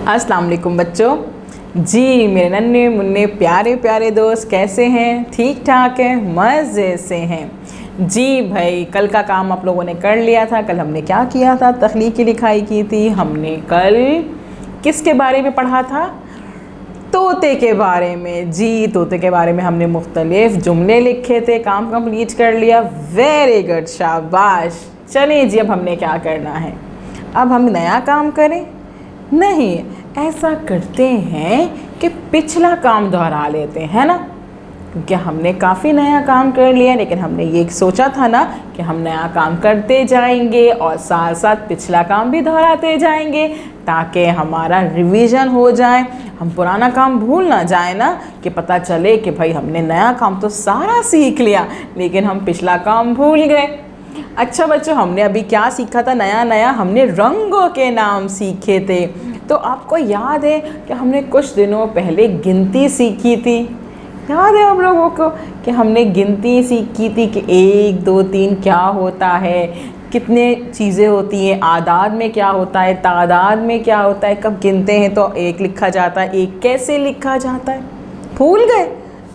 अस्सलाम वालेकुम बच्चों। जी मेरे नन्हे मुन्ने प्यारे प्यारे दोस्त कैसे हैं? ठीक ठाक हैं, मज़े से हैं। जी भाई, कल का काम आप लोगों ने कर लिया था। कल हमने क्या किया था? तख्लीकी लिखाई की थी। हमने कल किसके बारे में पढ़ा था? तोते के बारे में। जी, तोते के बारे में हमने मुख्तलिफ जुमले लिखे थे। काम कंप्लीट कर लिया। वेरी गुड, शाबाश। चलिए जी, अब हमने क्या करना है? अब हम नया काम करें? नहीं, ऐसा करते हैं कि पिछला काम दोहरा लेते हैं ना, क्योंकि हमने काफ़ी नया काम कर लिया, लेकिन हमने ये सोचा था ना कि हम नया काम करते जाएंगे और साथ साथ पिछला काम भी दोहराते जाएंगे ताकि हमारा रिवीजन हो जाए, हम पुराना काम भूल ना जाए ना, कि पता चले कि भाई हमने नया काम तो सारा सीख लिया लेकिन हम पिछला काम भूल गए। अच्छा बच्चों, हमने अभी क्या सीखा था? नया नया हमने रंगों के नाम सीखे थे। तो आपको याद है कि हमने कुछ दिनों पहले गिनती सीखी थी? याद है आप लोगों को कि हमने गिनती सीखी थी कि 1 2 3 क्या होता है, कितने चीज़ें होती हैं, आदाद में क्या होता है, तादाद में क्या होता है, कब गिनते हैं तो 1 लिखा जाता है, 1 कैसे लिखा जाता है? भूल गए?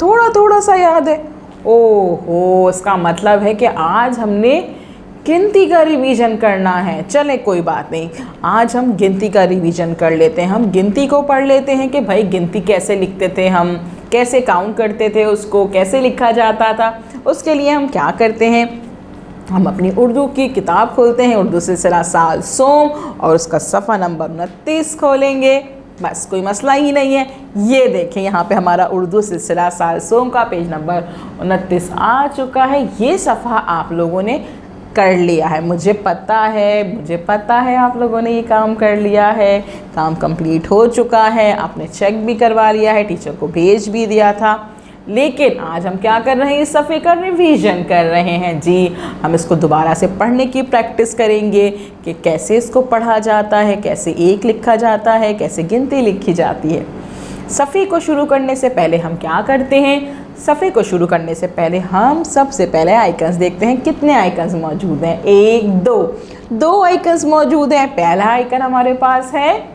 थोड़ा थोड़ा सा याद है? ओहो, इसका मतलब है कि आज हमने गिनती का रिवीजन करना है। चले कोई बात नहीं, आज हम गिनती का रिवीजन कर लेते हैं। हम गिनती को पढ़ लेते हैं कि भाई गिनती कैसे लिखते थे, हम कैसे काउंट करते थे, उसको कैसे लिखा जाता था। उसके लिए हम क्या करते हैं, हम अपनी उर्दू की किताब खोलते हैं, उर्दू सिलसिला साल सोम, और उसका सफ़ा नंबर 29 खोलेंगे। बस, कोई मसला ही नहीं है। ये देखें, यहाँ पे हमारा उर्दू सिलसिला साल सोम का पेज नंबर 29 आ चुका है। ये सफ़ा आप लोगों ने कर लिया है, मुझे पता है आप लोगों ने ये काम कर लिया है। काम कंप्लीट हो चुका है, आपने चेक भी करवा लिया है, टीचर को भेज भी दिया था। लेकिन आज हम क्या कर रहे हैं? इस सफ़े का रिवीजन कर रहे हैं। जी, हम इसको दोबारा से पढ़ने की प्रैक्टिस करेंगे कि कैसे इसको पढ़ा जाता है, कैसे 1 लिखा जाता है, कैसे गिनती लिखी जाती है। सफ़े को शुरू करने से पहले हम क्या करते हैं? सफ़े को शुरू करने से पहले हम सबसे पहले आइकन्स देखते हैं। कितने आइकन्स मौजूद हैं? 1 2 आइकन्स मौजूद हैं। पहला आइकन हमारे पास है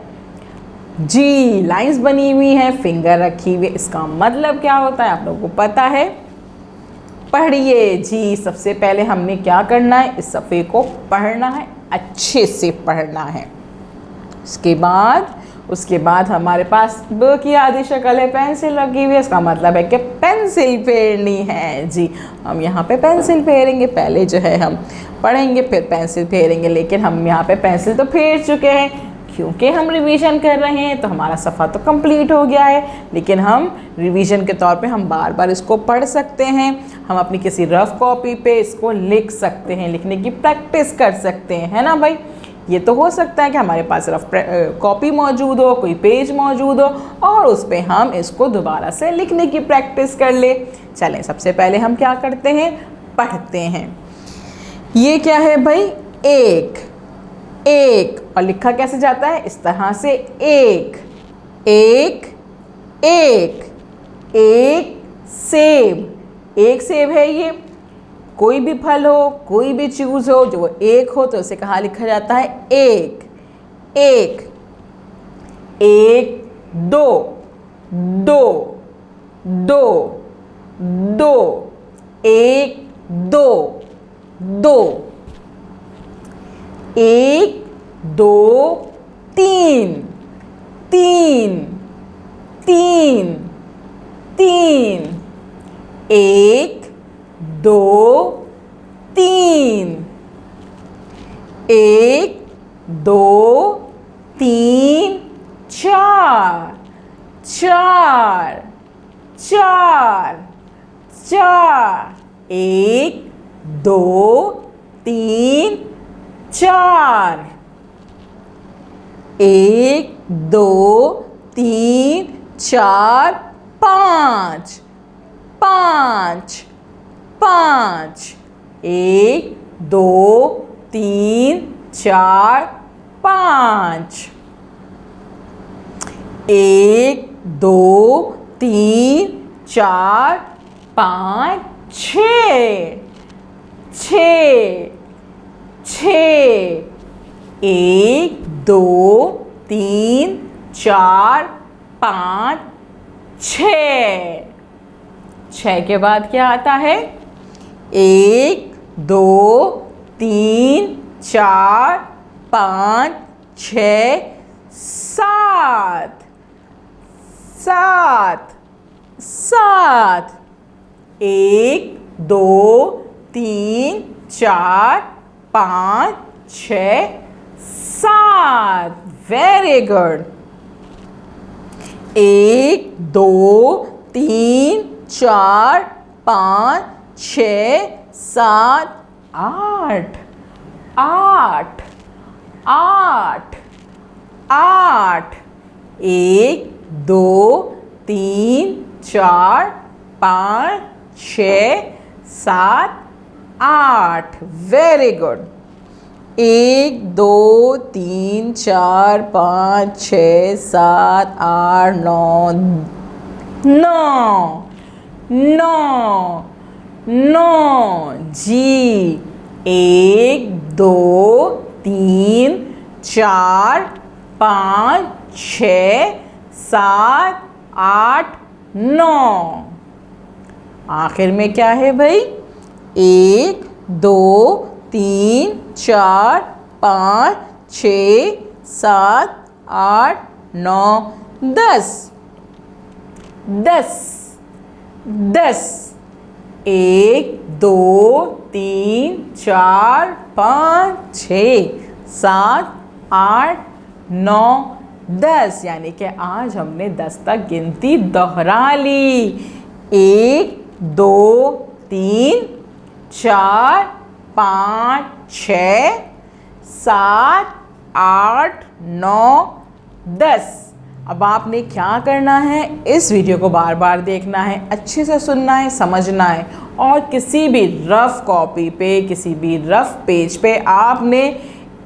जी, लाइंस बनी हुई है, फिंगर रखी हुई। इसका मतलब क्या होता है आप लोगों को पता है? पढ़िए जी। सबसे पहले हमने क्या करना है? इस सफ़े को पढ़ना है, अच्छे से पढ़ना है। उसके बाद हमारे पास ब की आधी शक्ल है, पेंसिल रखी हुई है। इसका मतलब है कि पेंसिल फेरनी है। जी, हम यहाँ पे पेंसिल फेरेंगे। पहले जो है हम पढ़ेंगे, फिर पेंसिल फेरेंगे, लेकिन हम यहाँ पे पेंसिल तो फेर चुके हैं क्योंकि हम रिवीजन कर रहे हैं। तो हमारा सफ़ा तो कंप्लीट हो गया है, लेकिन हम रिवीजन के तौर पे हम बार बार इसको पढ़ सकते हैं। हम अपनी किसी रफ़ कॉपी पे इसको लिख सकते हैं, लिखने की प्रैक्टिस कर सकते हैं, है ना भाई? ये तो हो सकता है कि हमारे पास रफ कॉपी मौजूद हो, कोई पेज मौजूद हो, और उस पर हम इसको दोबारा से लिखने की प्रैक्टिस कर ले। चलें, सबसे पहले हम क्या करते हैं? पढ़ते हैं। ये क्या है भाई? 1 और लिखा कैसे जाता है? इस तरह से 1 एक सेब है। ये कोई भी फल हो, कोई भी चीज़ हो, जो 1 हो तो उसे कहाँ लिखा जाता है? 1 1 2 2 1 2 2 1 2 3 3 3 3 1 2 3 1 2 3 4 4 4 4 1 2 3 4 1 2 3 4 5 5 5 1 2 3 4 5 1 2 3 4 5 6 6 6 1 2 3 4 5 6। 6 के बाद क्या आता है? 1 2 3 4 5 6 7 7 7। 1 2 3 4 5 6 7। Very good. 1 2 3 4 5 6 7 8 8 8 8। 1 2 3 4 5 6 7 8। Very good. 1 2 3 4 5 6 7 8 9 9 9 9। जी। 1 2 3 4 5 6 7 8 9। आखिर में क्या है भाई? 1 2 3 4 5 6 7 8 9 10 10 10। 1 2 3 4 5 6 7 8 9 10। यानी कि आज हमने 10 तक गिनती दोहरा ली। 1 2 3 4 5 6 7 8 9 10। अब आपने क्या करना है? इस वीडियो को बार बार देखना है, अच्छे से सुनना है, समझना है और किसी भी रफ कॉपी पे, किसी भी रफ पेज पे आपने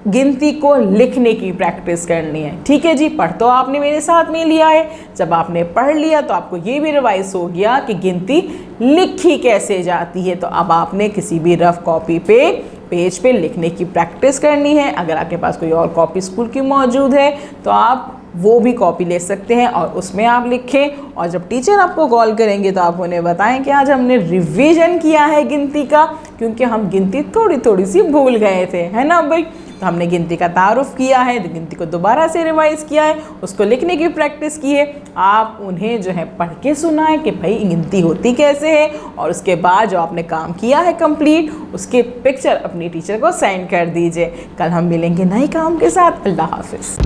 गिनती को लिखने की प्रैक्टिस करनी है। ठीक है जी। पढ़ तो आपने मेरे साथ में लिया है। जब आपने पढ़ लिया तो आपको ये भी रिवाइज हो गया कि गिनती लिखी कैसे जाती है। तो अब आपने किसी भी रफ कॉपी पे, पेज पे लिखने की प्रैक्टिस करनी है। अगर आपके पास कोई और कॉपी स्कूल की मौजूद है तो आप वो भी कॉपी ले सकते हैं और उसमें आप लिखें। और जब टीचर आपको कॉल करेंगे तो आप उन्हें बताएं कि आज हमने रिवीजन किया है गिनती का, क्योंकि हम गिनती थोड़ी थोड़ी सी भूल गए थे, है ना भाई। तो हमने गिनती का तारुफ किया है, तो गिनती को दोबारा से रिवाइज किया है, उसको लिखने की प्रैक्टिस की है। आप उन्हें जो है पढ़ के सुनाएं कि भाई गिनती होती कैसे है, और उसके बाद जो आपने काम किया है कंप्लीट, उसके पिक्चर अपनी टीचर को सेंड कर दीजिए। कल हम मिलेंगे नए काम के साथ। अल्लाह हाफिज़।